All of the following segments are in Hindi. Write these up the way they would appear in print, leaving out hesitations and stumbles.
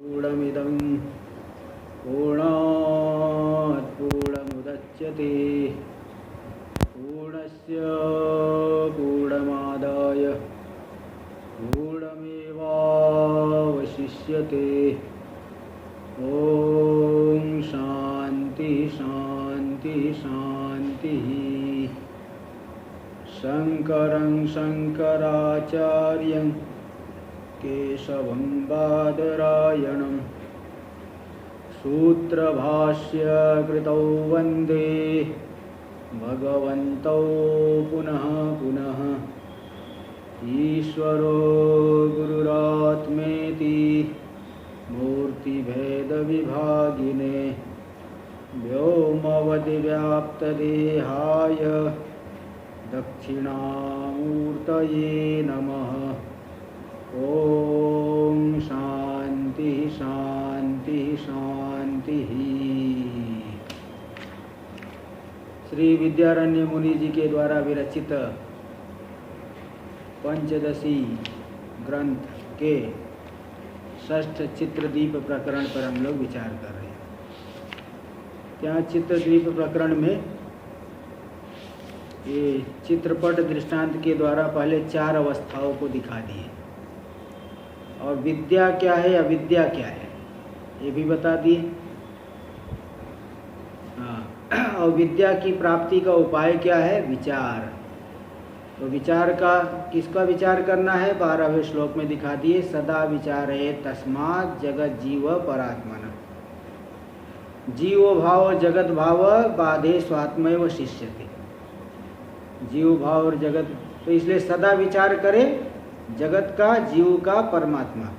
पूर्णमिदं पूर्णात् पूर्णमुदच्यते पूर्णस्य पूर्णमादाय पूर्णमेवावशिष्यते। ॐ शान्ति शान्ति शान्तिः। शङ्करं शङ्कराचार्यं केशवं बादरायणं सूत्रभाष्यकृतौ वन्दे भगवन्तौ पुनः पुनः। ईश्वरो गुरुरात्मेति मूर्तिभेदविभागिने व्योमवद्व्याप्तदेहाय दक्षिणामूर्तये नमः। ओम शांति शांति शांति। श्री विद्यारण्य मुनि जी के द्वारा विरचित पंचदशी ग्रंथ के षष्ठ चित्रदीप प्रकरण पर हम लोग विचार कर रहे हैं। यहाँ चित्रदीप प्रकरण में ये चित्रपट दृष्टांत के द्वारा पहले 4 अवस्थाओं को दिखा दिए और विद्या क्या है अविद्या क्या है ये भी बता दिए। हाँ, और विद्या की प्राप्ति का उपाय क्या है? विचार। तो विचार का किसका विचार करना है? 12वें श्लोक में दिखा दिए। सदा विचारे तस्मात् जगत जीव परात्मन। जीव भाव जगत भाव बाधे स्वात्मैव शिष्यते। जीव भाव और जगत, तो इसलिए सदा विचार करें जगत का, जीव का, परमात्मा का।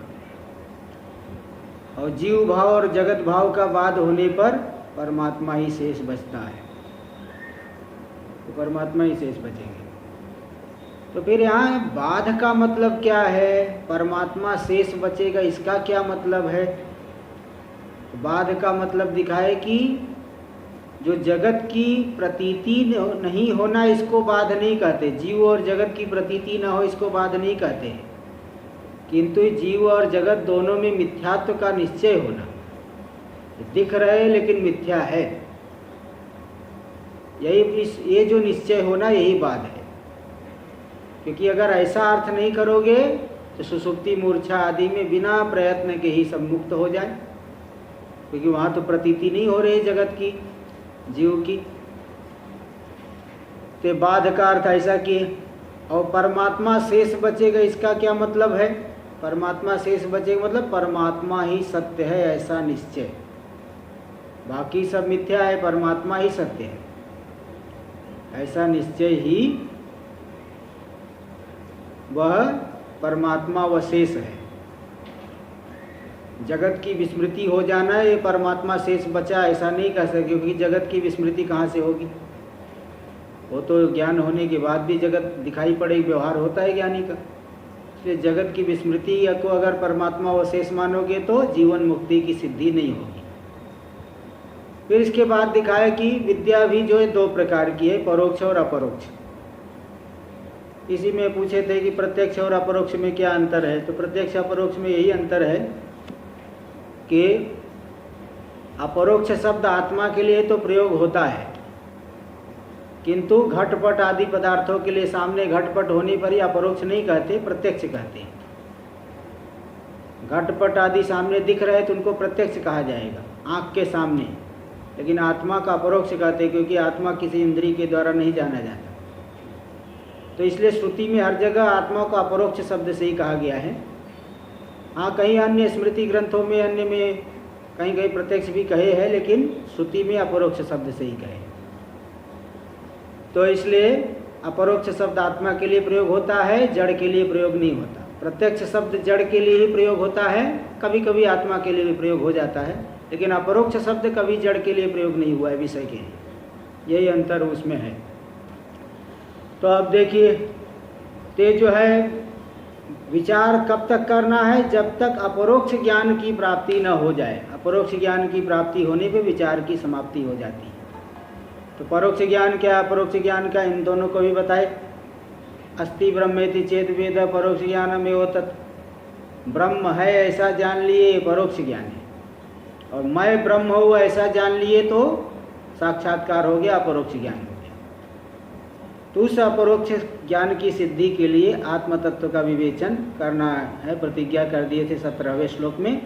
और जीव भाव और जगत भाव का बाध होने पर परमात्मा ही शेष बचता है, तो परमात्मा ही शेष बचेंगे। तो फिर यहाँ बाध का मतलब क्या है? परमात्मा शेष बचेगा, इसका क्या मतलब है? तो बाध का मतलब दिखाए कि जो जगत की प्रतीति नहीं होना इसको बाध नहीं कहते। जीव और जगत की प्रतीति न हो इसको बाध नहीं कहते, किंतु जीव और जगत दोनों में मिथ्यात्व का निश्चय होना, दिख रहे लेकिन मिथ्या है, ये जो निश्चय होना यही बाध है। क्योंकि अगर ऐसा अर्थ नहीं करोगे तो सुषुप्ति मूर्छा आदि में बिना प्रयत्न के ही सब मुक्त हो जाए, क्योंकि वहाँ तो प्रतीति नहीं हो रही जगत की, जीव की। तो बाध का अर्थ ऐसा किए। और परमात्मा शेष बचेगा, इसका क्या मतलब है? परमात्मा शेष बचेगा मतलब परमात्मा ही सत्य है ऐसा निश्चय, बाकी सब मिथ्या है, परमात्मा ही सत्य है ऐसा निश्चय ही वह परमात्मा व शेष है। जगत की विस्मृति हो जाना है, ये परमात्मा शेष बचा ऐसा नहीं कह सकते, क्योंकि जगत की विस्मृति कहाँ से होगी? वो तो ज्ञान होने के बाद भी जगत दिखाई पड़ेगी, व्यवहार होता है ज्ञानी का। इसलिए जगत की विस्मृति को अगर परमात्मा व शेष मानोगे तो जीवन मुक्ति की सिद्धि नहीं होगी। फिर इसके बाद दिखाया कि विद्या भी जो है 2 प्रकार की है, परोक्ष और अपरोक्ष। इसी में पूछे थे कि प्रत्यक्ष और अपरोक्ष में क्या अंतर है? तो प्रत्यक्ष अपरोक्ष में यही अंतर है कि अपरोक्ष शब्द आत्मा के लिए तो प्रयोग होता है, किंतु घटपट आदि पदार्थों के लिए सामने घटपट होने पर ही अपरोक्ष नहीं कहते, प्रत्यक्ष कहते हैं। घटपट आदि सामने दिख रहे तो उनको प्रत्यक्ष कहा जाएगा, आँख के सामने, लेकिन आत्मा का अपरोक्ष कहते हैं, क्योंकि आत्मा किसी इंद्रिय के द्वारा नहीं जाना जाता। तो इसलिए श्रुति में हर जगह आत्मा को अपरोक्ष शब्द से ही कहा गया है। हाँ, कहीं अन्य स्मृति ग्रंथों में अन्य में कहीं कहीं प्रत्यक्ष भी कहे हैं, लेकिन श्रुति में अपरोक्ष शब्द से ही कहे। तो इसलिए अपरोक्ष शब्द आत्मा के लिए प्रयोग होता है, जड़ के लिए प्रयोग नहीं होता। प्रत्यक्ष शब्द जड़ के लिए ही प्रयोग होता है, कभी कभी आत्मा के लिए भी प्रयोग हो जाता है, लेकिन अपरोक्ष शब्द कभी जड़ के लिए प्रयोग नहीं हुआ है विषय के लिए। यही अंतर उसमें है। तो अब देखिए, ते जो है विचार कब तक करना है? जब तक अपरोक्ष ज्ञान की प्राप्ति न हो जाए। अपरोक्ष ज्ञान की प्राप्ति होने पे विचार की समाप्ति हो जाती है। तो परोक्ष ज्ञान क्या, अपरोक्ष ज्ञान क्या, इन दोनों को भी बताए। अस्ति ब्रह्मेति चेत वेद परोक्ष ज्ञानमेव तत्। ब्रह्म है ऐसा जान लिए परोक्ष ज्ञान है, और मैं ब्रह्म हूँ ऐसा जान लिए तो साक्षात्कार हो गया, अपरोक्ष ज्ञान हो गया। तो उस अपरोक्ष ज्ञान की सिद्धि के लिए आत्म तत्व का विवेचन करना है, प्रतिज्ञा कर दिए थे 17वें श्लोक में।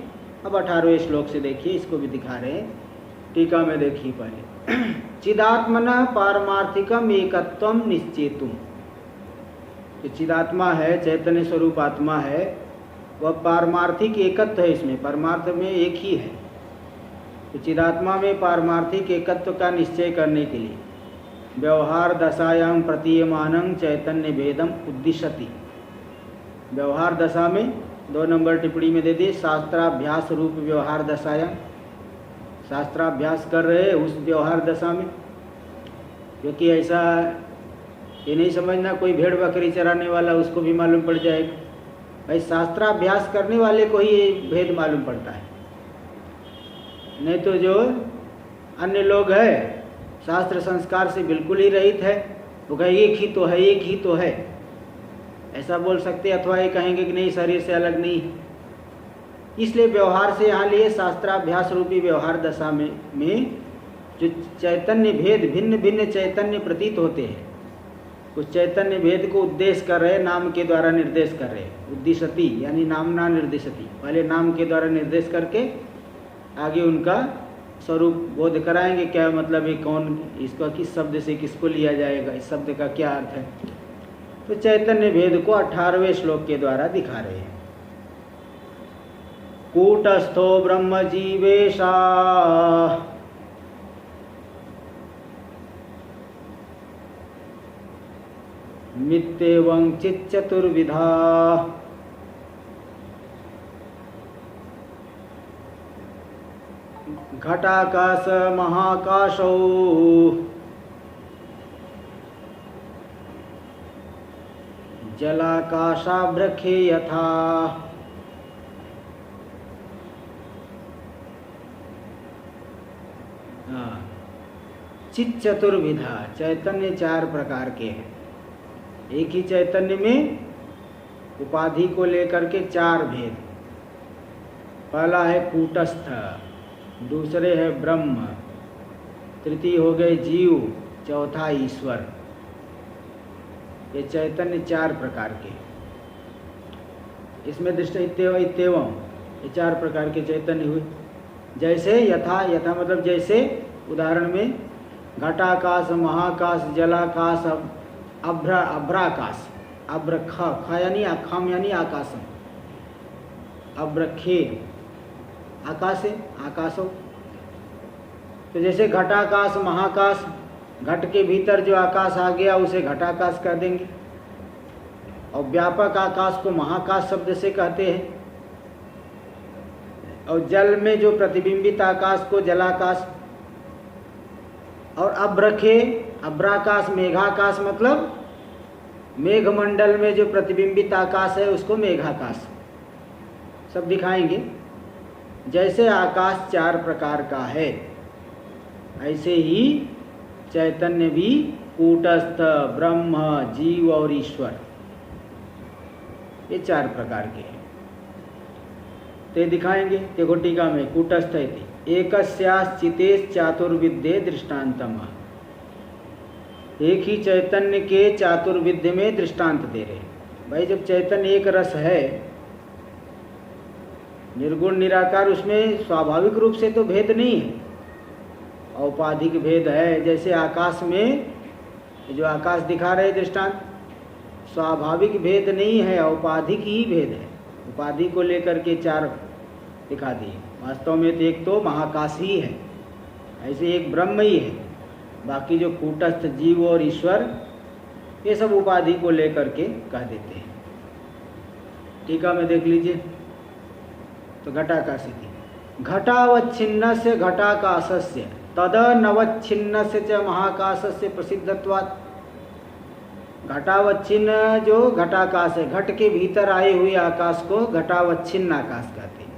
अब 18वें श्लोक से देखिए, इसको भी दिखा रहे हैं, टीका में देखिए पहले। चिदात्मना पारमार्थिकम एकत्वम निश्चेतुम, जो चिदात्मा है, चैतन्य स्वरूप आत्मा है, वह पारमार्थिक एकत्व है, इसमें परमार्थ में एक ही है। तो चिदात्मा में पारमार्थिक एकत्व का निश्चय करने के लिए व्यवहार दशायां प्रतीयमानं चैतन्य भेदम उद्दिशति। व्यवहार दशा में 2 नंबर टिप्पणी में दे दिए, शास्त्राभ्यास रूप व्यवहार दशायां, शास्त्राभ्यास कर रहे उस व्यवहार दशा में। क्योंकि ऐसा ये नहीं समझना कोई भेड़ बकरी चराने वाला उसको भी मालूम पड़ जाएगा, भाई शास्त्राभ्यास करने वाले को ही ये भेद मालूम पड़ता है। नहीं तो जो अन्य लोग है शास्त्र संस्कार से बिल्कुल ही रहित है, वो कहे एक ही तो है, एक ही तो है, ऐसा बोल सकते, अथवा ये कहेंगे कि नहीं शरीर से अलग नहीं है। इसलिए व्यवहार से यहाँ लिए शास्त्राभ्यास रूपी व्यवहार दशा में जो चैतन्य भेद, भिन्न भिन्न चैतन्य प्रतीत होते हैं, उस चैतन्य भेद को उद्देश्य कर रहे, नाम के द्वारा निर्देश कर रहे। उद्दिशति यानी नामना निर्देशति, पहले नाम के द्वारा निर्देश करके आगे उनका स्वरूप बोध कराएंगे, क्या मतलब है, कौन इसका किस शब्द से किसको लिया जाएगा, इस शब्द का क्या अर्थ है। तो चैतन्य भेद को 18वें श्लोक के द्वारा दिखा रहे हैं। कूटस्थो ब्रह्म जीवेशा मित्येवं चिच्चतुर्विधा घटाकाश महाकाशौ जलाकाशाभ्रखे यथा। चित चतुर्विधा, चैतन्य 4 प्रकार के हैं। एक ही चैतन्य में उपाधि को लेकर के 4 भेद। पहला है कूटस्थ, दूसरे है ब्रह्म, तृतीय हो गए जीव, चौथा ईश्वर। ये चैतन्य 4 प्रकार के। इसमें दृष्टि इत्येवं, ये 4 प्रकार के चैतन्य हुए। जैसे यथा, यथा मतलब जैसे, उदाहरण में घटाकाश, महाकाश, जलाकाश, अभ्राकाश, अभ्रख यानी अखम यानी आकाशम, अभ्रखे आकाश है, आकाशो। तो जैसे घटाकाश महाकाश, घट के भीतर जो आकाश आ गया उसे घटाकाश कह देंगे, और व्यापक आकाश को महाकाश शब्द से कहते हैं, और जल में जो प्रतिबिंबित आकाश को जलाकाश, और अभ्रखे अभ्राकाश मेघाकाश, मतलब मेघमंडल में जो प्रतिबिंबित आकाश है उसको मेघाकाश, सब दिखाएंगे। जैसे आकाश 4 प्रकार का है, ऐसे ही चैतन्य भी कूटस्थ, ब्रह्म, जीव और ईश्वर, ये 4 प्रकार के हैं। ते दिखाएंगे। देखो टीका में, कूटस्थ इति एकस्याश्चितेश चातुर्विद्ये दृष्टान्तम। एक ही चैतन्य के चातुर्विद्य में दृष्टांत दे रहे। भाई जब चैतन्य एक रस है, निर्गुण निराकार, उसमें स्वाभाविक रूप से तो भेद नहीं है, औपाधिक भेद है। जैसे आकाश में जो आकाश दिखा रहे दृष्टांत, स्वाभाविक भेद नहीं है, औपाधिक ही भेद है। उपाधि को लेकर के 4 दिखा दिए। वास्तव में तो एक तो महाकाश ही है, ऐसे एक ब्रह्म ही है, बाकी जो कूटस्थ जीव और ईश्वर ये सब उपाधि को लेकर के कह देते हैं। टीका में देख लीजिए, तो घटाकाश इति घटावच्छिन्न से घटाकाशस्य तदनवच्छिन्न से च महाकाशस्य प्रसिद्धत्वात्। घटावच्छिन्न जो घटाकाश है, घट के भीतर आए हुए आकाश को घटावच्छिन्न आकाश कहते हैं।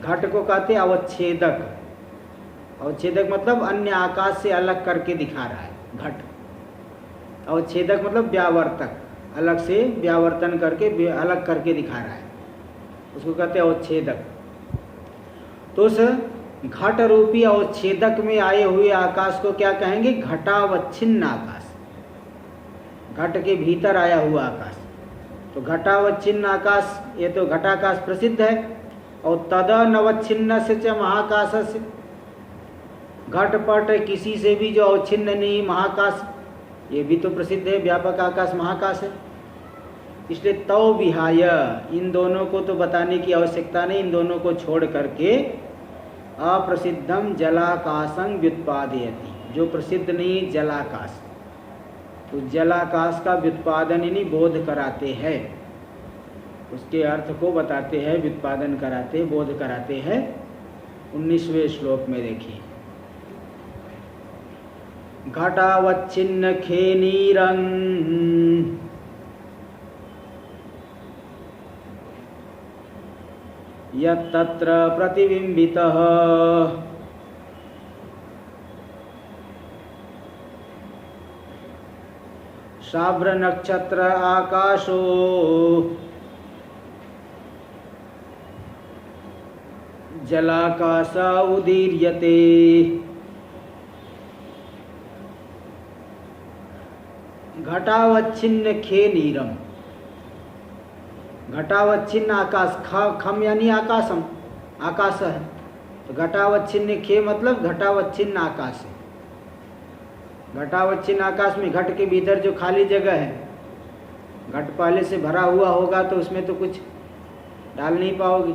घट को कहते हैं अवच्छेदक। अवच्छेदक मतलब अन्य आकाश से अलग करके दिखा रहा है घट। अवच्छेदक मतलब व्यावर्तक, अलग से व्यावर्तन करके अलग करके दिखा रहा है। उसको कहते हैं अवच्छेदक। तो उस घट रूपी अवच्छेदक में आए हुए आकाश को क्या कहेंगे? घटावच्छिन्न आकाश, घट के भीतर आया हुआ आकाश। तो घटावच्छिन्न आकाश, ये तो घटाकाश प्रसिद्ध है। और तदनवच्छिन्न से च महाकाश से, घटपट किसी से भी जो अवच्छिन्न नहीं महाकाश, ये भी तो प्रसिद्ध है, व्यापक आकाश महाकाश है। इसलिए तौ विहाय, इन दोनों को तो बताने की आवश्यकता नहीं, इन दोनों को छोड़ करके अप्रसिद्धम जलाकाशं व्युत्पादयति, जो प्रसिद्ध नहीं जलाकाश, तो जलाकाश का व्युत्पादन यानी बोध कराते हैं, उसके अर्थ को बताते हैं, व्युत्पादन कराते, बोध कराते हैं। 19वें श्लोक में देखिए, घटावच्छिन्न खेनीरं यत्तत्र प्रतिबिंबितः शाभ्र नक्षत्र आकाशो जलाकाश उदीर्यते। घटावच्छिन्न खे नीरम, घटावच्छिन्न आकाश, खम यानी आकाशम, आकाश है, तो घटावच्छिन्न खे मतलब घटावच्छिन्न आकाश है। घटावच्छिन्न आकाश में घट के भीतर जो खाली जगह है, घट पहले से भरा हुआ होगा तो उसमें तो कुछ डाल नहीं पाओगे,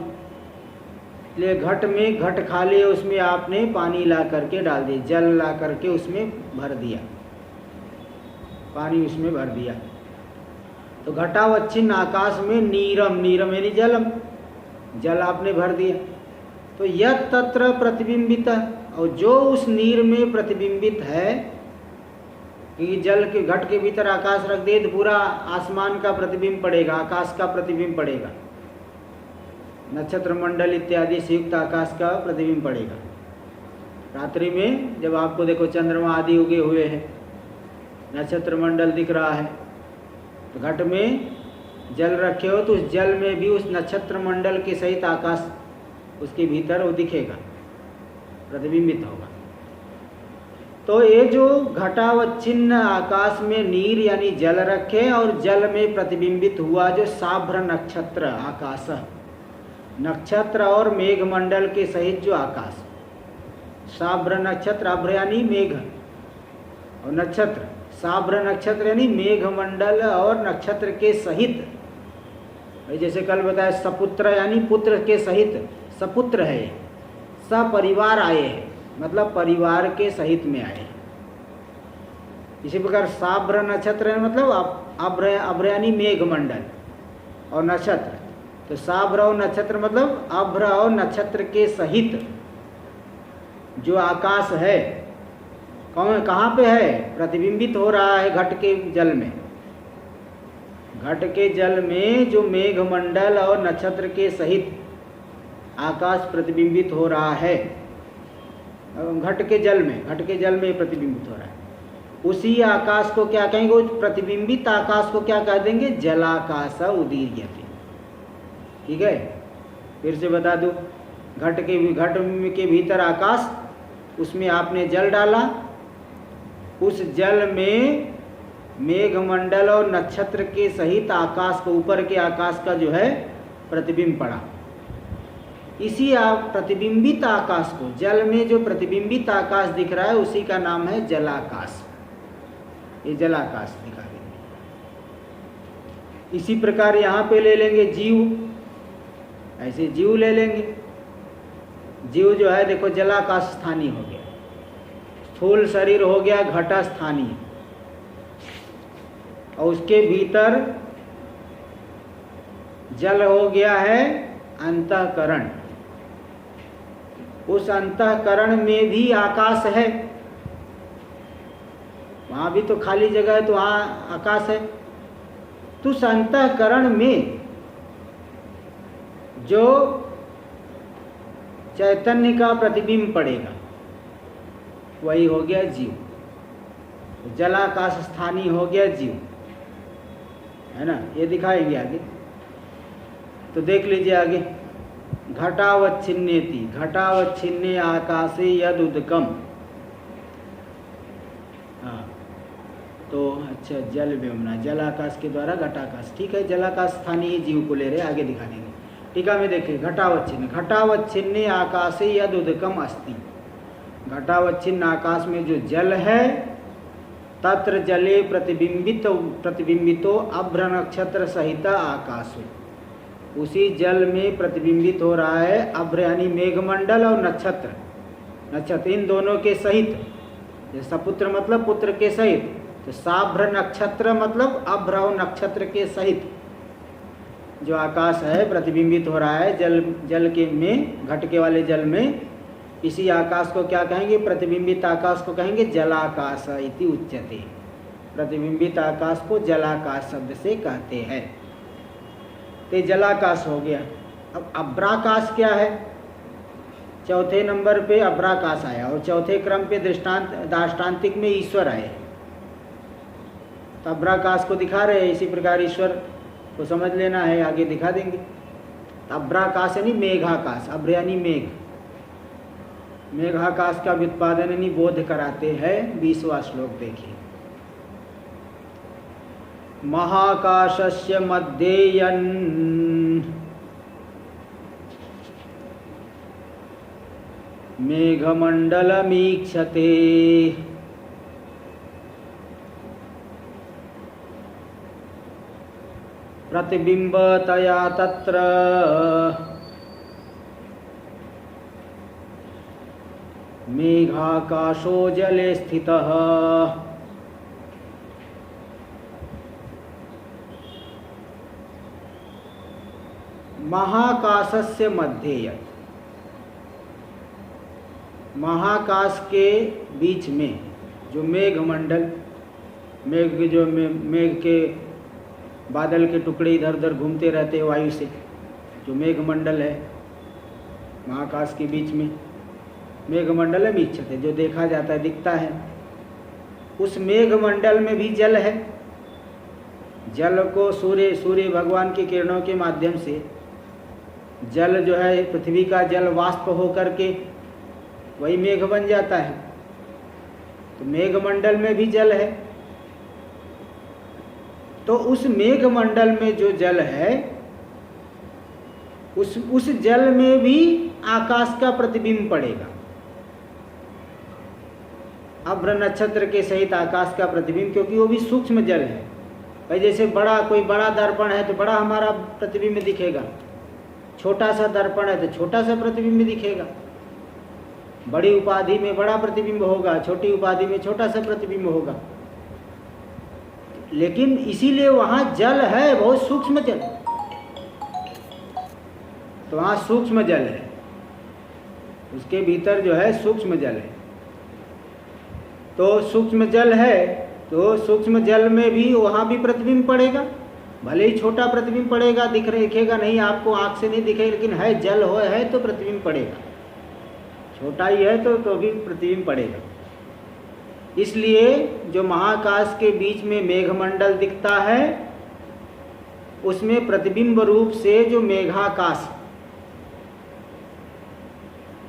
इसलिए घट में घट खाली है, उसमें आपने पानी ला करके डाल दिया, जल ला करके उसमें भर दिया, पानी उसमें भर दिया। तो घटावच्छिन्न आकाश में नीरम, नीरम यानी जलम, जल आपने भर दिया। तो यत् तत्र प्रतिबिंबित, और जो उस नीर में प्रतिबिंबित है, कि जल के घट के भीतर आकाश रख दे तो पूरा आसमान का प्रतिबिंब पड़ेगा, आकाश का प्रतिबिंब पड़ेगा, नक्षत्र मंडल इत्यादि से युक्त आकाश का प्रतिबिंब पड़ेगा। रात्रि में जब आपको देखो चंद्रमा आदि उगे हुए हैं, नक्षत्र मंडल दिख रहा है, तो घट में जल रखे हो तो उस जल में भी उस नक्षत्र मंडल के सहित आकाश उसके भीतर वो दिखेगा, प्रतिबिंबित होगा। तो ये जो घटावच्छिन्न आकाश में नीर यानी जल रखे और जल में प्रतिबिंबित हुआ जो साभ्र नक्षत्र आकाश, नक्षत्र और मेघमंडल के सहित जो आकाश, साभ्र नक्षत्र, अभ्र यानी मेघ और नक्षत्र, साभ्र नक्षत्र यानी मेघमंडल और नक्षत्र के सहित, जैसे कल बताया सपुत्र यानी पुत्र के सहित, सपुत्र है, सपरिवार आए हैं, मतलब परिवार के सहित में आए। इसी प्रकार साभ्र नक्षत्र मतलब अभ्र, अभ्र यानी मेघमंडल और नक्षत्र, तो साभ्र और नक्षत्र मतलब अभ्र और नक्षत्र के सहित जो आकाश है, कहाँ पे है? प्रतिबिंबित हो रहा है घट के जल में। घट के जल में जो मेघमंडल और नक्षत्र के सहित आकाश प्रतिबिंबित हो रहा है, घट के जल में, घट के जल में प्रतिबिंबित हो रहा है, उसी आकाश को क्या कहेंगे? उस प्रतिबिंबित आकाश को क्या कह देंगे? जलाकाश उदीर्यते। ठीक है, फिर से बता दूं, घट के भीतर आकाश, उसमें आपने जल डाला, उस जल में मेघमंडल और नक्षत्र के सहित आकाश को, ऊपर के आकाश का जो है प्रतिबिंब पड़ा। इसी प्रतिबिंबित आकाश को, जल में जो प्रतिबिंबित आकाश दिख रहा है उसी का नाम है जलाकाश। ये जलाकाश दिखा देंगे। इसी प्रकार यहाँ पे ले लेंगे जीव, ऐसे जीव ले लेंगे। जीव जो है देखो जलाकाश स्थानीय हो गया, स्थूल शरीर हो गया घटा स्थानीय, और उसके भीतर जल हो गया है अंतःकरण। उस अंतःकरण में भी आकाश है, वहाँ भी तो खाली जगह है, तो वहाँ आकाश है। तो उस अंतःकरण में जो चैतन्य का प्रतिबिंब पड़ेगा वही हो गया जीव, जलाकाश स्थानीय हो गया जीव, है ना। ये दिखाएंगे आगे। तो देख लीजिए आगे, घटावच्छिन्नेति, घटावच्छिन्ने आकाशे यद उदकम। हाँ, तो अच्छा जल व्योमना, जल आकाश के द्वारा घटाकाश, ठीक है, जलाकाश स्थानीय जीव को ले रहे, आगे दिखा देंगे। टीका में देखिए, घटावच्छिन्न, घटावच्छिन्ने आकाशे यद उदकम अस्ति, घटावच्छिन्न आकाश में जो जल है, तत्र जले प्रतिबिंबितो अभ्र नक्षत्र सहित आकाशो, उसी जल में प्रतिबिंबित हो रहा है अभ्र यानी मेघमंडल और नक्षत्र, नक्षत्र इन दोनों के सहित, जैसा पुत्र मतलब पुत्र के सहित, तो साभ्र नक्षत्र मतलब अभ्र और नक्षत्र के सहित जो आकाश है प्रतिबिंबित हो रहा है जल के में, घटके वाले जल में, इसी आकाश को क्या कहेंगे, प्रतिबिंबित आकाश को कहेंगे जलाकाश इति उच्यते। प्रतिबिंबित आकाश को जलाकाश शब्द से कहते हैं। तो जलाकाश हो गया। अब अभ्राकाश क्या है? चौथे नंबर पे अभ्राकाश आया और चौथे क्रम पे दाष्टान्तिक में ईश्वर आए। तो अभ्राकाश को दिखा रहे हैं, इसी प्रकार ईश्वर को समझ लेना है, आगे दिखा देंगे। अभ्राकाश यानी मेघाकाश, अभ्र यानी मेघ, मेघाकाश का व्युत्पादन यानी बोध कराते हैं। 20वां श्लोक देखिए, महाकाशस्य मध्येयन् मेघमण्डलमीक्षते प्रतिबिंबतया तत्र मेघाकाशो जले स्थितः। महाकाशस्य मध्येय, महाकाश के बीच में जो मेघमंडल, मेघ के बादल के टुकड़े इधर उधर घूमते रहते हैं वायु से, जो मेघमंडल है महाकाश के बीच में, मेघमंडल में इच्छते, जो देखा जाता है, दिखता है, उस मेघमंडल में भी जल है। जल को सूर्य भगवान की किरणों के माध्यम से जल जो है, पृथ्वी का जल वाष्प होकर के वही मेघ बन जाता है। तो मेघमंडल में भी जल है। तो उस मेघमंडल में जो जल है, उस जल में भी आकाश का प्रतिबिंब पड़ेगा। अभ्र नक्षत्र के सहित आकाश का प्रतिबिंब, क्योंकि वो भी सूक्ष्म जल है। भाई जैसे कोई बड़ा दर्पण है तो बड़ा हमारा प्रतिबिंब दिखेगा, छोटा सा दर्पण है तो छोटा सा प्रतिबिंब दिखेगा। बड़ी उपाधि में बड़ा प्रतिबिंब होगा, छोटी उपाधि में छोटा सा प्रतिबिंब होगा। लेकिन इसीलिए वहां जल है, बहुत सूक्ष्म जल, तो वहां सूक्ष्म जल है, उसके भीतर जो है सूक्ष्म जल है। तो सूक्ष्म जल है, तो सूक्ष्म जल में भी वहां भी प्रतिबिंब पड़ेगा। भले ही छोटा प्रतिबिंब पड़ेगा, दिखेगा नहीं, आपको आंख से नहीं दिखेगा, लेकिन है जल है तो प्रतिबिंब पड़ेगा। छोटा ही है तो भी प्रतिबिंब पड़ेगा। इसलिए जो महाकाश के बीच में मेघमंडल दिखता है, उसमें प्रतिबिंब रूप से जो मेघाकाश,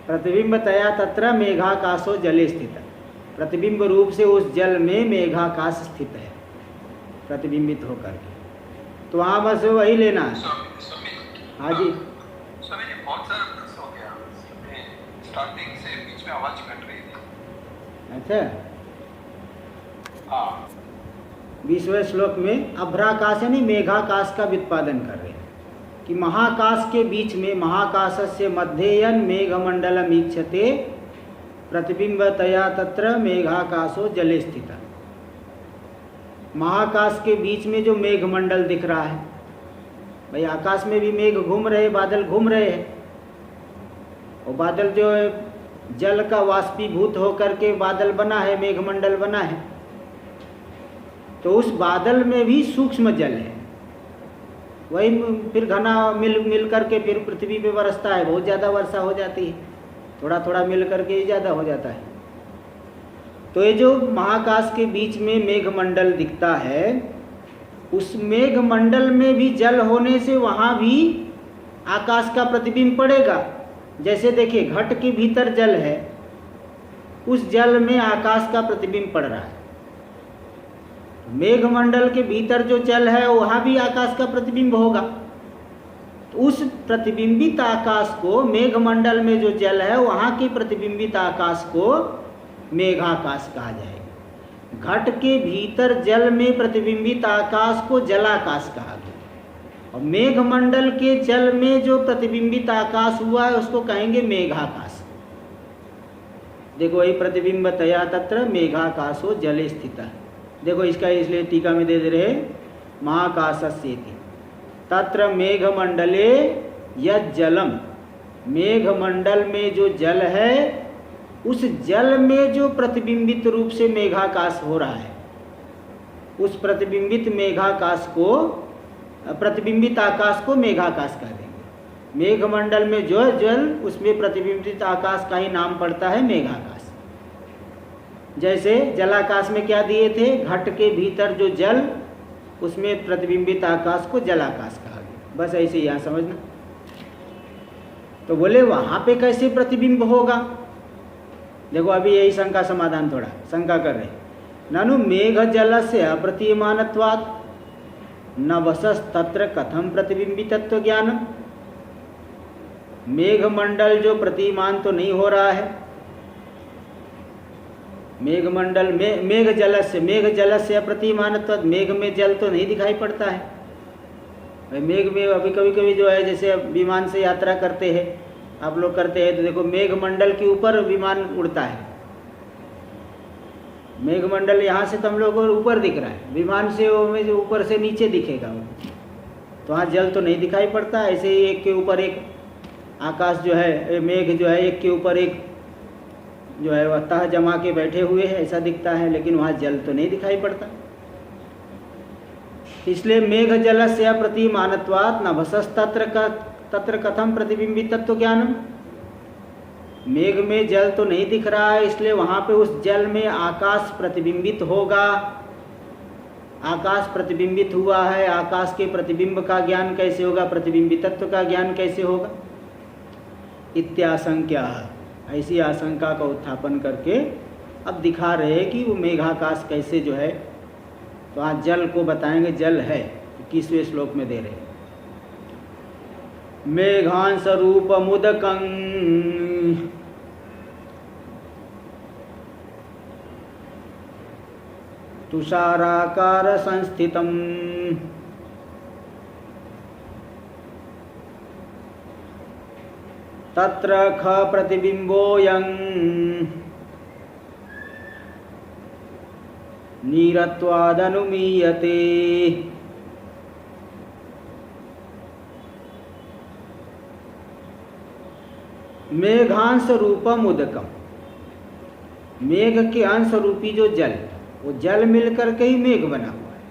प्रतिबिंबतया तत्र मेघाकाशो जले स्थित, प्रतिबिंब रूप से उस जल में मेघाकाश स्थित है, प्रतिबिंबित होकर के। तो वहाँ बस वही लेना है। हाँ जी, बहुत सारा प्रश्न हो गया, स्टार्टिंग से बीच में आवाज कट रही थी। अच्छा, हाँ, 20वें श्लोक में अभ्राकाश यानी मेघाकाश का व्युत्पादन कर रहे हैं कि महाकाश के बीच में, महाकाशस्य मध्येयन मेघमंडलम ईक्षते प्रतिबिंबतया तत्र मेघाकाशो जले स्थित। महाकाश के बीच में जो मेघमंडल दिख रहा है, भाई आकाश में भी मेघ घूम रहे, बादल घूम रहे हैं, और बादल जो है जल का वाष्पीभूत होकर के बादल बना है, मेघमंडल बना है। तो उस बादल में भी सूक्ष्म जल है, वही फिर घना मिल करके फिर पृथ्वी पे बरसता है, बहुत ज़्यादा वर्षा हो जाती है, थोड़ा थोड़ा मिल करके ही ज़्यादा हो जाता है। तो ये जो महाकाश के बीच में मेघमंडल दिखता है, उस मेघमंडल में भी जल होने से वहाँ भी आकाश का प्रतिबिंब पड़ेगा। जैसे देखिए घट के भीतर जल है, उस जल में आकाश का प्रतिबिंब पड़ रहा है। मेघमंडल के भीतर जो जल है वहाँ भी आकाश का प्रतिबिंब होगा। तो उस प्रतिबिंबित आकाश को, मेघमंडल में जो जल है वहाँ के प्रतिबिंबित आकाश को मेघाकाश कहा जाएगा। घट के भीतर जल में प्रतिबिंबित आकाश को जलाकाश कहा गया, और मेघमंडल के जल में जो प्रतिबिंबित आकाश हुआ है उसको कहेंगे मेघाकाश। देखो वही प्रतिबिंबतया तत्र मेघाकाशो जले स्थितः। देखो इसका इसलिए टीका में दे रहे महाकाशस्येति तत्र मेघमंडले यत् जलम, मेघमंडल में जो जल है उस जल में जो प्रतिबिंबित रूप से मेघाकाश हो रहा है, उस प्रतिबिंबित मेघाकाश को, प्रतिबिंबित आकाश को मेघाकाश कह देंगे। मेघमंडल में जो जल, उसमें प्रतिबिंबित आकाश का ही नाम पड़ता है मेघाकाश। जैसे जलाकाश में क्या दिए थे, घट के भीतर जो जल, उसमें प्रतिबिंबित आकाश को जलाकाश कहा गया। बस ऐसे यहाँ समझना। तो बोले वहाँ पे कैसे प्रतिबिंब होगा। देखो अभी यही शंका समाधान, थोड़ा शंका कर रहे। ननु मेघ जल से अप्रतीयमानत्वात् न वसस तत्र कथम प्रतिबिंबितत्व ज्ञानम। मेघमंडल जो प्रतिमान तो नहीं हो रहा है, मेघमंडल में मेघ जल से अप्रतीयमानत्वात्, मेघ में जल तो नहीं दिखाई पड़ता है। मेघ में अभी कभी कभी जो है, जैसे विमान से यात्रा करते हैं, आप लोग करते हैं, तो देखो मेघमंडल के ऊपर विमान उड़ता है। मेघमंडल यहाँ से तो हम लोगों को ऊपर दिख रहा है, विमान से वो में जो ऊपर से नीचे दिखेगा वो, तो वहाँ जल तो नहीं दिखाई पड़ता। ऐसे ही एक के ऊपर एक आकाश जो है, मेघ जो है एक के ऊपर एक जो है वह तह जमा के बैठे हुए हैं, ऐसा दिखता है, लेकिन वहाँ जल तो नहीं दिखाई पड़ता। इसलिए मेघ जल से अप्रतीयमानत्वात् न भसस तत्र कथम प्रतिबिंबितत्व ज्ञानम। मेघ में जल तो नहीं दिख रहा है, इसलिए वहाँ पे उस जल में आकाश प्रतिबिंबित होगा। आकाश प्रतिबिंबित हुआ है, आकाश के प्रतिबिंब का ज्ञान कैसे होगा, प्रतिबिंबितत्व का ज्ञान कैसे होगा। इत्याशंक्या, ऐसी आशंका का उत्थापन करके अब दिखा रहे हैं कि वो मेघाकाश कैसे जो है, तो आज जल को बताएंगे। जल है 21वें श्लोक में दे रहे हैं। मेघांश रूप मुदकं तुषाराकार संस्थितम् तत्र ख प्रतिबिंबोऽयं नीरत्वादनुमीयते। मेघांश रूपम उदकम, मेघ के अंश रूपी जो जल, वो जल मिलकर के ही मेघ बना हुआ है।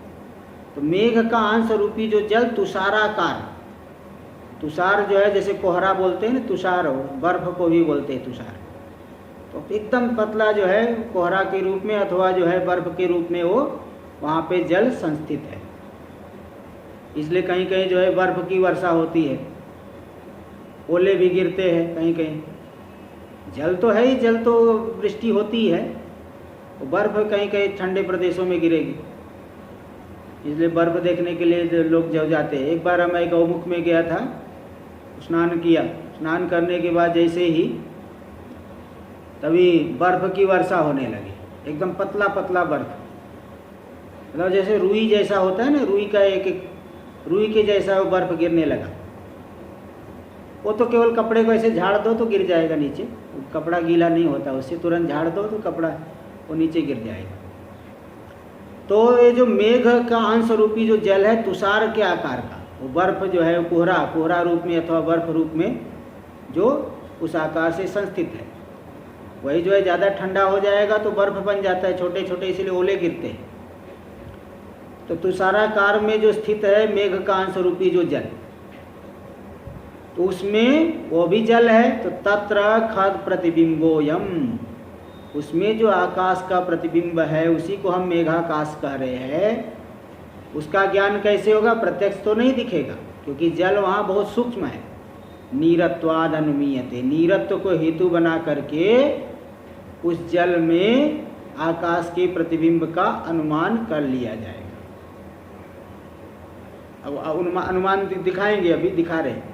तो मेघ का अंश रूपी जो जल तुषाराकार, तुषार जो है जैसे कोहरा बोलते हैं ना, तुषार हो, बर्फ को भी बोलते हैं तुषार। तो एकदम पतला जो है कोहरा के रूप में अथवा जो है बर्फ के रूप में वो वहाँ पे जल संस्थित है। इसलिए कहीं कहीं जो है बर्फ की वर्षा होती है, ओले भी गिरते हैं कहीं कहीं। जल तो है ही, जल तो वृष्टि होती है, बर्फ कहीं कहीं ठंडे प्रदेशों में गिरेगी, इसलिए बर्फ देखने के लिए लोग जब जाते हैं। एक बार मैं गौमुख में गया था, स्नान किया, स्नान करने के बाद जैसे ही तभी बर्फ की वर्षा होने लगी, एकदम पतला पतला बर्फ, मतलब जैसे रुई जैसा होता है ना, रुई का एक रुई के जैसा वो बर्फ गिरने लगा। वो तो केवल कपड़े को ऐसे झाड़ दो तो गिर जाएगा नीचे, कपड़ा गीला नहीं होता उससे, तुरंत झाड़ दो तो कपड़ा वो नीचे गिर जाएगा। तो ये जो मेघ का अंश रूपी जो जल है तुषार के आकार का, वो बर्फ जो है कोहरा रूप में अथवा बर्फ रूप में जो उस आकार से संस्थित है, वही जो है ज़्यादा ठंडा हो जाएगा तो बर्फ बन जाता है छोटे छोटे, इसलिए ओले गिरते हैं। तो तुषाराकार में जो स्थित है मेघ का अंश रूपी जो जल, तो उसमें वो भी जल है। तो तत्र खद प्रतिबिंबोयम, उसमें जो आकाश का प्रतिबिंब है उसी को हम मेघाकाश कह रहे हैं। उसका ज्ञान कैसे होगा, प्रत्यक्ष तो नहीं दिखेगा क्योंकि जल वहाँ बहुत सूक्ष्म है, नीरत्वाद अनुमीयते, नीरत्व को हेतु बना करके उस जल में आकाश के प्रतिबिंब का अनुमान कर लिया जाएगा। अब अनुमान दिखाएंगे, अभी दिखा रहे हैं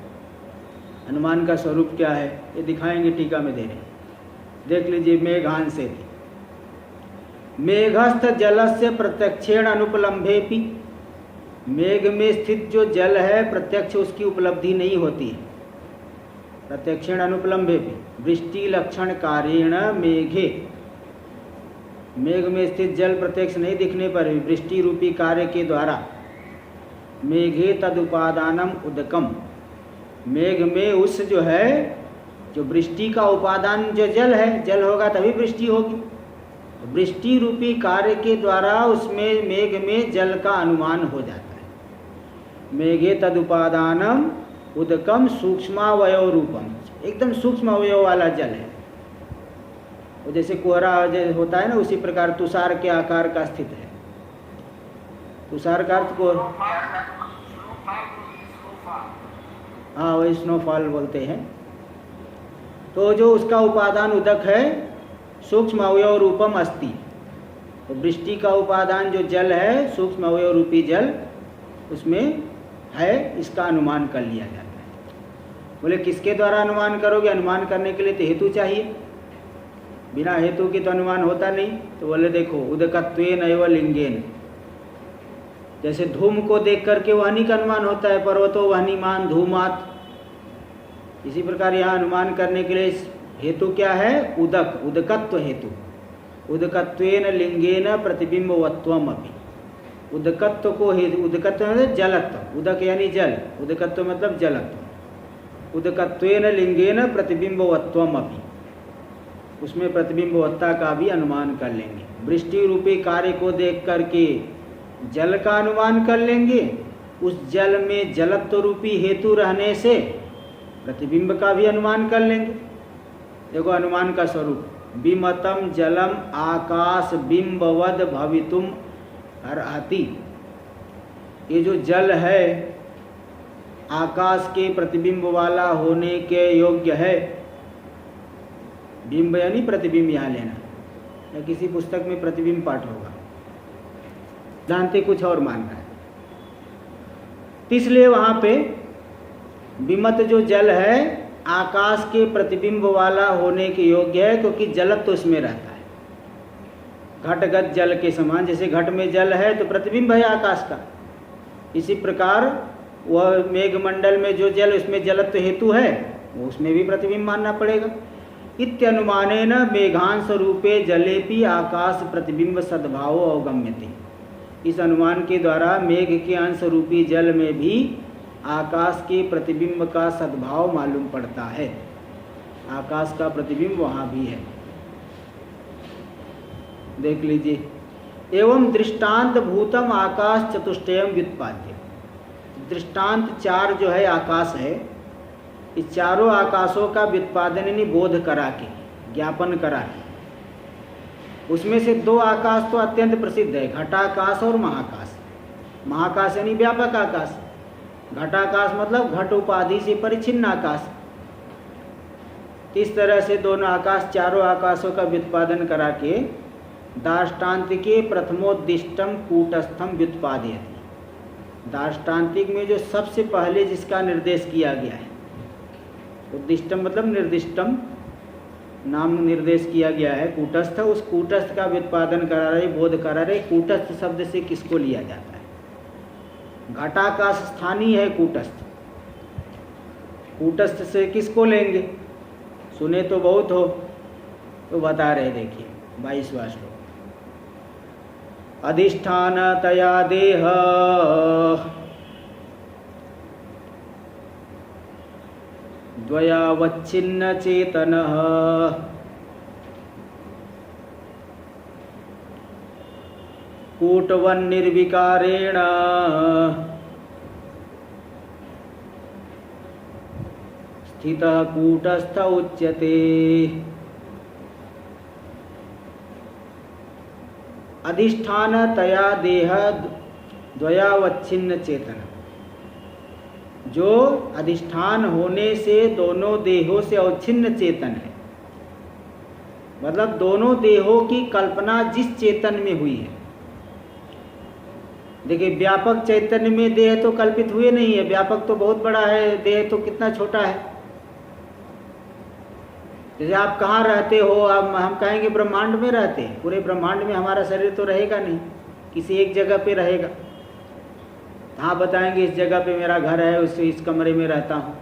अनुमान का स्वरूप क्या है, ये दिखाएंगे, टीका में दे रहे हैं। देख लीजिए, मेघांसे थी मेघस्थ जलस्य प्रत्यक्षेण अनुपलम्भेपि, मेघ में स्थित जो जल है प्रत्यक्ष उसकी उपलब्धि नहीं होती है। प्रत्यक्षेण अनुपलम्भेपि वृष्टि लक्षण कार्येण मेघे, मेघ में स्थित जल प्रत्यक्ष नहीं दिखने पर भी वृष्टि रूपी कार्य के द्वारा मेघे तदुपादानम उदकम, मेघ में उस जो है जो वृष्टि का उपादान जो जल है, जल होगा तभी वृष्टि होगी। वृष्टि रूपी कार्य के द्वारा उसमें मेघ में जल का अनुमान हो जाता है। मेघे तदुपादानम उदकम सूक्ष्मावयव रूपम, एकदम सूक्ष्म अवयव वाला जल है। वो जैसे कोहरा होता है ना, उसी प्रकार तुषार के आकार का स्थित है। तुषार का अर्थ को हाँ वही स्नोफॉल बोलते हैं। तो जो उसका उपादान उदक है सूक्ष्म अवयव रूपम अस्ति, तो वृष्टि का उपादान जो जल है सूक्ष्म अवयव रूपी जल उसमें है, इसका अनुमान कर लिया जाता है। बोले किसके द्वारा अनुमान करोगे? अनुमान करने के लिए तो हेतु चाहिए, बिना हेतु की तो अनुमान होता नहीं। तो बोले देखो उदकत्वेन एव लिंगेन, जैसे धूम को देख करके वहनी का अनुमान होता है, पर्वतो वहनीमान धूमात, इसी प्रकार यहाँ अनुमान करने के लिए हेतु क्या है? उदक, उदकत्व हेतु। उदकत्वेन लिंगेन प्रतिबिंबवत्वम अपि, उदकत्व को हेतु, उदकत्व मतलब जलत्व, उदक यानी जल, उदकत्व मतलब जलत्व। उदकत्वेन लिंगेन प्रतिबिंबवत्वम अपि, उसमें प्रतिबिंबवत्ता का भी अनुमान कर लेंगे। वृष्टि रूपी कार्य को देख करके जल का अनुमान कर लेंगे, उस जल में जलत्व रूपी हेतु रहने से प्रतिबिंब का भी अनुमान कर लेंगे। देखो अनुमान का स्वरूप, विमतम जलम आकाश बिंबवद भवितुम अर्हति, ये जो जल है आकाश के प्रतिबिंब वाला होने के योग्य है। बिंब यानी प्रतिबिंब यहाँ लेना, या किसी पुस्तक में प्रतिबिंब पाठ होगा, जानते कुछ और मान रहा है। इसलिए वहाँ पे विमत जो जल है आकाश के प्रतिबिंब वाला होने के योग्य है, क्योंकि जलत्व तो उसमें रहता है घटगत जल के समान। जैसे घट में जल है तो प्रतिबिंब है आकाश का, इसी प्रकार वह मेघमंडल में जो जल उसमें जलत्व हेतु है, वो उसमें भी प्रतिबिंब मानना पड़ेगा। इत्यनुमानेन मेघांश रूपे जलेपि आकाश प्रतिबिंब सद्भाव अवगम्यते, इस अनुमान के द्वारा मेघ के अंश रूपी जल में भी आकाश के प्रतिबिंब का सद्भाव मालूम पड़ता है। आकाश का प्रतिबिंब वहाँ भी है, देख लीजिए। एवं दृष्टांत भूतम आकाश चतुष्टयम व्युत्पाद्य, दृष्टांत चार जो है आकाश है, इस चारों आकाशों का व्युत्पादन यानी बोध करा के, ज्ञापन करा के, उसमें से दो आकाश तो अत्यंत प्रसिद्ध है, घटाकाश और महाकाश। महाकाश यानी व्यापक आकाश, घटाकाश मतलब घट उपाधि से परिचिन्न आकाश। इस तरह से दोनों आकाश, चारों आकाशों का व्युत्पादन करा के दार्ष्टान्तिके प्रथमोद्दिष्टम कूटस्थम व्युत्पादयति, दार्ष्टान्तिक में जो सबसे पहले जिसका निर्देश किया गया है, उद्दिष्टम मतलब निर्दिष्टम, नाम निर्देश किया गया है कूटस्थ, उस कूटस्थ का व्युत्पादन करा रहे, बोध करा रहे। कूटस्थ शब्द से किसको लिया जाता है? घटाकाश स्थानीय है कूटस्थ, कूटस्थ से किसको लेंगे? सुने तो बहुत हो, तो बता रहे, देखिए 22वां श्लोक। अधिष्ठान तया देह द्वयावच्छिन्न चेतनः कूटवन्निर्विकारेण स्थितः कूटस्थ उच्यते। अधिष्ठान तया देह द्वयावच्छिन्न चेतन, जो अधिष्ठान होने से दोनों देहों से अवच्छिन्न चेतन है। मतलब दोनों देहों की कल्पना जिस चेतन में हुई है। देखिए, व्यापक चैतन्य में देह तो कल्पित हुए नहीं है, व्यापक तो बहुत बड़ा है, देह तो कितना छोटा है। जैसे आप कहाँ रहते हो, अब हम कहेंगे ब्रह्मांड में रहते हैं, पूरे ब्रह्मांड में हमारा शरीर तो रहेगा नहीं, किसी एक जगह पे रहेगा। हाँ, बताएंगे इस जगह पे मेरा घर है, इस कमरे में रहता हूँ,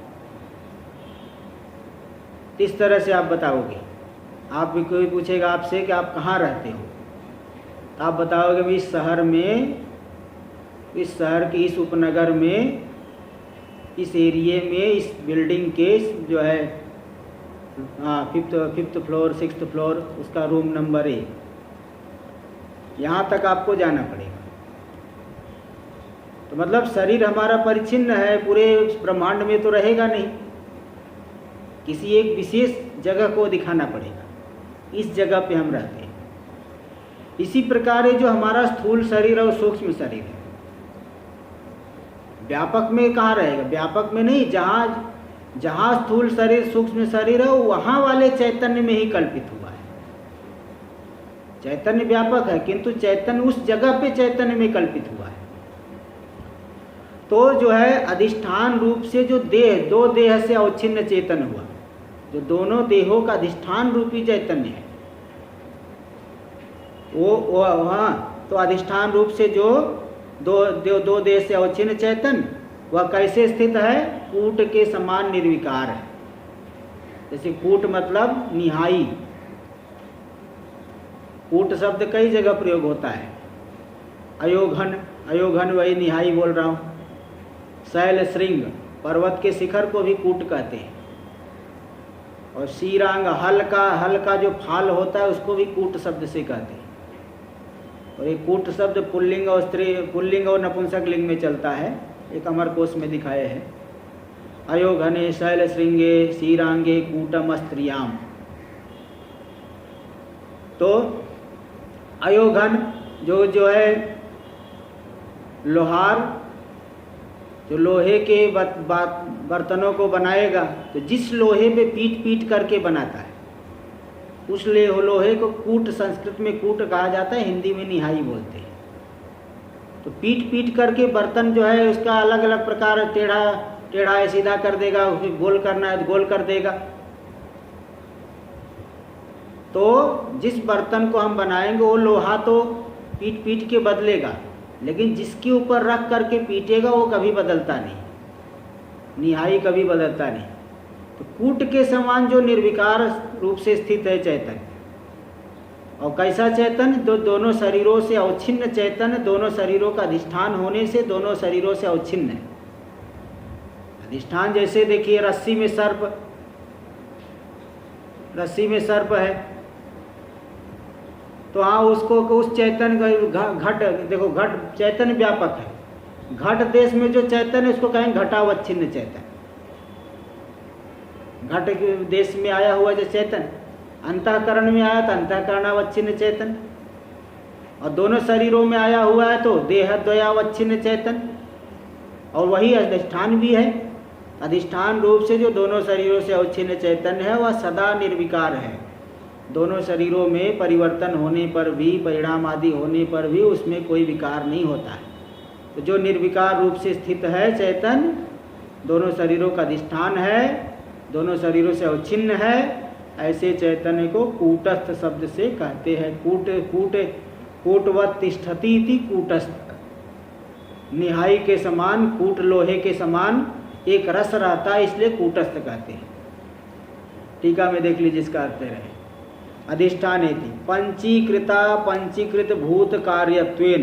इस तरह से आप बताओगे। आप भी कोई पूछेगा आपसे कि आप कहाँ रहते हो, तो आप बताओगे भाई इस शहर में, इस शहर के इस उपनगर में, इस एरिए में, इस बिल्डिंग के जो है फिफ्थ फ्लोर, सिक्स्थ फ्लोर, उसका रूम नंबर है। यहाँ तक आपको जाना पड़ेगा। तो मतलब शरीर हमारा परिच्छिन्न है, पूरे ब्रह्मांड में तो रहेगा नहीं, किसी एक विशेष जगह को दिखाना पड़ेगा, इस जगह पे हम रहते हैं। इसी प्रकार जो हमारा स्थूल शरीर और सूक्ष्म शरीर है, व्यापक में कहाँ रहेगा? व्यापक में नहीं, जहाँ स्थूल शरीर सूक्ष्म शरीर है वहाँ वाले चैतन्य में ही कल्पित हुआ है। चैतन्य व्यापक है किंतु चैतन्य उस जगह पे चैतन्य में कल्पित हुआ है। तो जो है अधिष्ठान रूप से जो देह, दो देह से अवच्छिन्न चेतन हुआ, जो दोनों देहों का अधिष्ठान रूपी चैतन्य है, वो हाँ, तो अधिष्ठान रूप से जो दो देह से अवच्छिन्न चैतन, वह कैसे स्थित है? कूट के समान निर्विकार है। जैसे कूट मतलब निहाई, कूट शब्द कई जगह प्रयोग होता है। अयोघन, अयोघन वही निहाई बोल रहा हूँ। शैल श्रृंग, पर्वत के शिखर को भी कूट कहते हैं। और शीरांग, हल का जो फाल होता है उसको भी कूट शब्द से कहते हैं। और ये कूट शब्द पुल्लिंग और पुल्लिंग और नपुंसक लिंग में चलता है, एक अमरकोश में दिखाए हैं। अयोघने शैल श्रृंगे शीरांगे कूटम स्त्रियाम। तो अयोघन जो है लोहार, जो लोहे के बर्तनों को बनाएगा, तो जिस लोहे पे पीट करके बनाता है उस लोहे को कूट, संस्कृत में कूट कहा जाता है, हिंदी में निहाई बोलते हैं। तो पीट करके बर्तन जो है उसका अलग अलग प्रकार, टेढ़ा है सीधा कर देगा, उसे गोल करना है तो गोल कर देगा। तो जिस बर्तन को हम बनाएंगे वो लोहा तो पीट के बदलेगा, लेकिन जिसके ऊपर रख करके पीटेगा वो कभी बदलता नहीं, निहाई कभी बदलता नहीं। तो कूट के समान जो निर्विकार रूप से स्थित है चैतन्य, और कैसा चैतन्य? दोनों शरीरों से अवच्छिन्न चैतन्य, दोनों शरीरों का अधिष्ठान होने से दोनों शरीरों से अवच्छिन्न है। अधिष्ठान जैसे देखिए रस्सी में सर्प है, तो हाँ उसको उस चैतन्य घट, देखो घट चैतन्य व्यापक है, घट देश में जो चैतन्य उसको कहेंगे घटावच्छिन्न चैतन्य। घट के देश में आया हुआ जो चैतन्य, अंतःकरण में आया तो अंतःकरणावच्छिन्न चैतन्य, और दोनों शरीरों में आया हुआ है तो देहद्वयावच्छिन्न चैतन्य, और वही अधिष्ठान भी है। अधिष्ठान रूप से जो दोनों शरीरों से अवच्छिन्न चैतन्य है वह सदा निर्विकार है। दोनों शरीरों में परिवर्तन होने पर भी, परिणाम आदि होने पर भी उसमें कोई विकार नहीं होता है। तो जो निर्विकार रूप से स्थित है चैतन्य, दोनों शरीरों का अधिष्ठान है, दोनों शरीरों से अवच्छिन्न है, ऐसे चैतन्य को कूटस्थ शब्द से कहते हैं। कूटवत् तिष्ठति इति कूटस्थ, निहाई के समान, कूट लोहे के समान एक रस रहता है, इसलिए कूटस्थ कहते हैं। टीका में देख लीजिए इसका अर्थ रहे। अधिष्ठानेति पंचीकृत भूत कार्यत्वेन,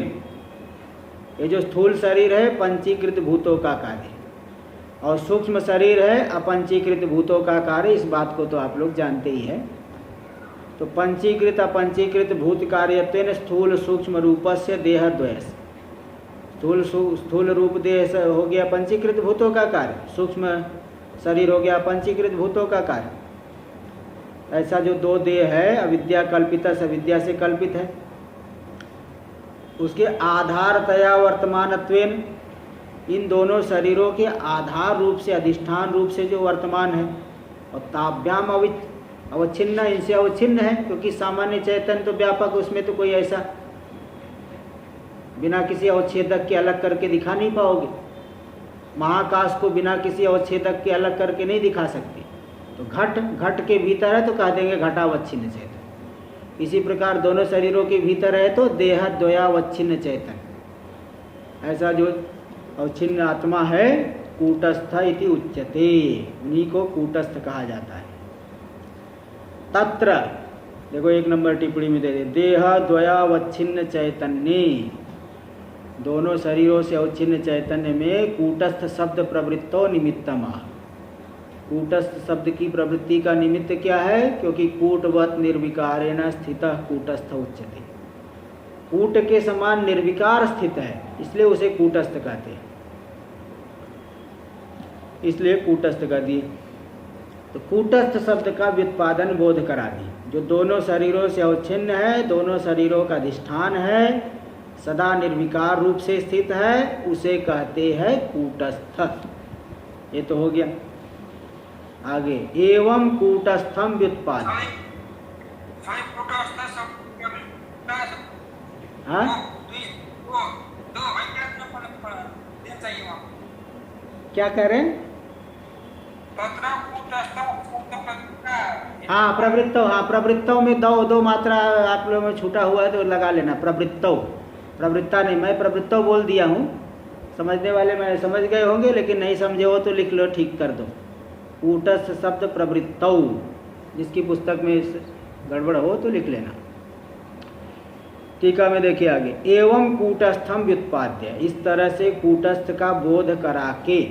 ये जो स्थूल शरीर है पंचीकृत भूतों का कार्य, और सूक्ष्म शरीर है अपंचीकृत भूतों का कार्य। इस बात को तो आप लोग जानते ही हैं। तो पंचीकृत अपंचीकृत भूत कार्यत्वेन स्थूल सूक्ष्म रूपस्य देहद्वयस्य, स्थूल रूप देह हो गया पंचीकृत भूतों का कार्य, सूक्ष्म शरीर हो गया पंचीकृत भूतों का कार्य। ऐसा जो दो देह है अविद्या कल्पित, अविद्या से कल्पित है, उसके आधारतया वर्तमानत्वेन, इन दोनों शरीरों के आधार रूप से, अधिष्ठान रूप से जो वर्तमान है, और ताभ्याम अवच्छिन्न, इनसे अवच्छिन्न है, क्योंकि सामान्य चैतन्य तो व्यापक, उसमें तो कोई ऐसा बिना किसी अवच्छेदक के अलग करके दिखा नहीं पाओगे। महाकाश को बिना किसी अवच्छेदक के अलग करके नहीं दिखा सकते। तो घट के भीतर है तो कह देंगे घटावच्छिन्न चैतन्य। इसी प्रकार दोनों शरीरों के भीतर है तो देह द्वयावच्छिन्न चैतन्य। ऐसा जो अवच्छिन्न आत्मा है कूटस्थ इति उच्यते, उन्हीं को कूटस्थ कहा जाता है। तत्र देखो 1 नंबर टिप्पणी में दे दे, देह द्वयावच्छिन्न चैतन्य, दोनों शरीरों से अवच्छिन्न चैतन्य में कूटस्थ शब्द प्रवृत्तो निमित्तम। कूटस्थ शब्द की प्रवृत्ति का निमित्त क्या है? क्योंकि कूटवत निर्विकारेण स्थितः कूटस्थ उच्यते, कूट के समान निर्विकार स्थित है, इसलिए उसे कूटस्थ कहते हैं, इसलिए कूटस्थ कर दिए। तो कूटस्थ शब्द का व्युत्पादन बोध करा दी। जो दोनों शरीरों से अवच्छिन्न है, दोनों शरीरों का अधिष्ठान है, सदा निर्विकार रूप से स्थित है, उसे कहते हैं कूटस्थ। ये तो हो गया। आगे एवं कूटस्थम व्युत्पाद। हाँ क्या कह रहे हैं? हाँ प्रवृत्तो, हाँ प्रवृत्तों में दो मात्रा आप लोगों में छूटा हुआ है तो लगा लेना। प्रवृत्तो, प्रवृत्ता नहीं, मैं प्रवृत्तो बोल दिया हूँ, समझने वाले मैं समझ गए होंगे, लेकिन नहीं समझे हो तो लिख लो, ठीक कर दो। कूटस्थ शब्द प्रवृत्तौ, जिसकी पुस्तक में गड़बड़ हो तो लिख लेना। टीका में देखिए आगे, एवं कूटस्थम व्युत्पाद्य, इस तरह से कूटस्थ का बोध करा के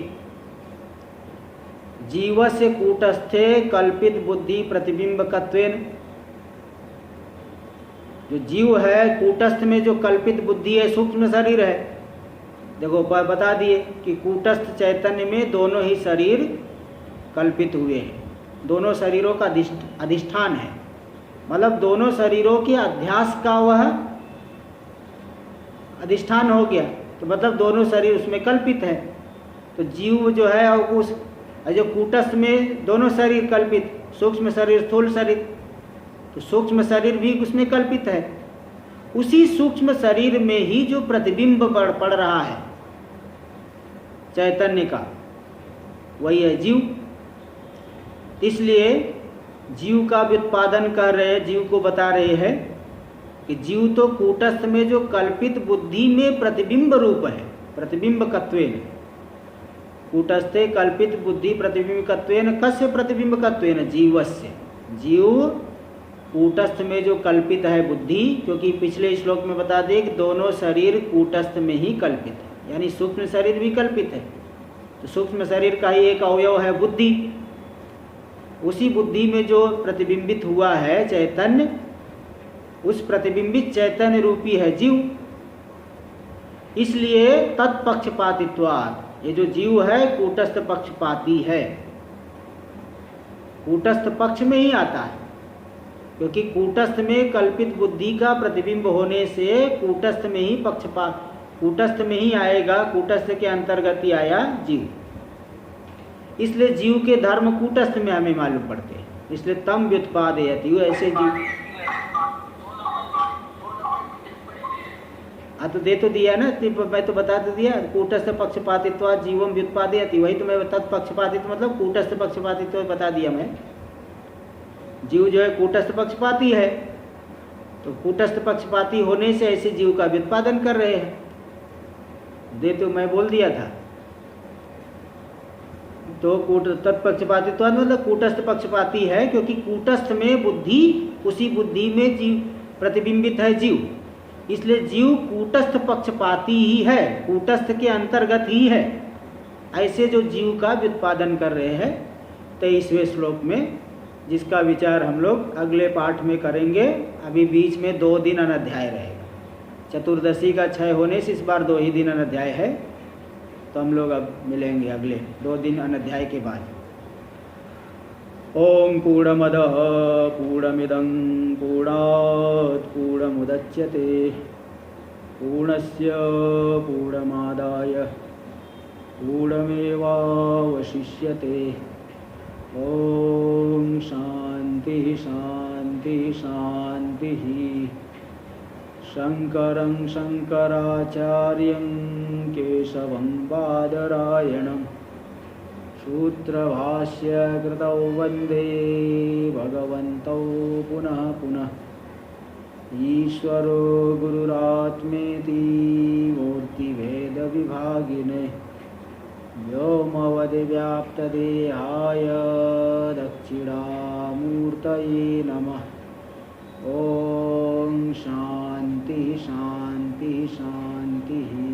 जीव से कूटस्थे कल्पित बुद्धि प्रतिबिंबकत्वेन, जो जीव है कूटस्थ में जो कल्पित बुद्धि है, सूक्ष्म शरीर है। देखो बता दिए कि कूटस्थ चैतन्य में दोनों ही शरीर कल्पित हुए हैं, दोनों शरीरों का अधिष्ठान है, मतलब दोनों शरीरों के अध्यास का वह अधिष्ठान हो गया, तो मतलब दोनों शरीर उसमें कल्पित है। तो जीव जो है उस जो कूटस्थ में दोनों शरीर कल्पित, सूक्ष्म शरीर स्थूल शरीर, तो सूक्ष्म शरीर भी उसमें कल्पित है। उसी सूक्ष्म शरीर में ही जो प्रतिबिंब पड़ रहा है चैतन्य का, वही है जीव। इसलिए जीव का व्युत्पादन कर रहे हैं, जीव को बता रहे हैं कि जीव तो कूटस्थ में जो कल्पित बुद्धि में प्रतिबिंब रूप है, प्रतिबिंबकत्वेन, कूटस्थे कल्पित बुद्धि प्रतिबिंबकत्वेन, कस्य प्रतिबिंबकत्वेन? जीवस्य। जीव कूटस्थ में जो कल्पित है बुद्धि, क्योंकि पिछले श्लोक में बता दें कि दोनों शरीर कूटस्थ में ही कल्पित है, यानी सूक्ष्म शरीर भी कल्पित है। तो सूक्ष्म शरीर का ही एक अवयव है बुद्धि, उसी बुद्धि में जो प्रतिबिंबित हुआ है चैतन्य, उस प्रतिबिंबित चैतन्य रूपी है जीव। इसलिए तत्पक्षपातित्वात्, ये जो जीव है कूटस्थ पक्षपाती है, कूटस्थ पक्ष में ही आता है, क्योंकि कूटस्थ में कल्पित बुद्धि का प्रतिबिंब होने से कूटस्थ में ही पक्षपात, कूटस्थ में ही आएगा, कूटस्थ के अंतर्गत ही आया जीव। इसलिए जीव के धर्म कूटस्थ में हमें मालूम पड़ते हैं, इसलिए तम व्युत्पादयति, ऐसे जीव। हाँ तो दे तो दिया ना, मैं तो बता तो दिया, कूटस्थ पक्षपातित्व जीवम व्युत्पादयति, वही तो मैं तत्पक्षपातित्व मतलब कूटस्थ पक्षपातित्व बता दिया मैं। जीव जो है कूटस्थ पक्षपाती है, तो कूटस्थ पक्षपाती होने से ऐसे जीव का व्युत्पादन कर रहे हैं, दे तो मैं बोल दिया था। तो तत्पक्षपातित्व मतलब कूटस्थ पक्षपाती है, क्योंकि कूटस्थ में बुद्धि, उसी बुद्धि में जीव प्रतिबिंबित है जीव, इसलिए जीव कूटस्थ पक्षपाती ही है, कूटस्थ के अंतर्गत ही है। ऐसे जो जीव का व्युत्पादन कर रहे हैं 23वें श्लोक में, जिसका विचार हम लोग अगले पाठ में करेंगे। अभी बीच में 2 दिन अनध्याय रहेगा, चतुर्दशी का क्षय होने से इस बार 2 ही दिन अनध्याय है, तो हम लोग अब मिलेंगे अगले 2 दिन अनध्याय के बाद। ओम पूर्णमदः पूर्णमिदं पूर्णात् पूर्णमुदच्यते पूर्णस्य पूर्णमादाय गूढमेवावशिष्यते। ॐ शान्ति शान्ति शान्तिः। शङ्करं शङ्कराचार्यं केशवं बादरायणं सूत्रभाष्यकृतौ वन्दे भगवन्तौ पुनः पुनः। ईश्वरो गुरुरात्मेति मूर्तिभेदविभागिने व्योमवद्व्याप्तदेहाय दक्षिणामूर्तये नमः। ॐ शान्ति शान्ति शान्तिः।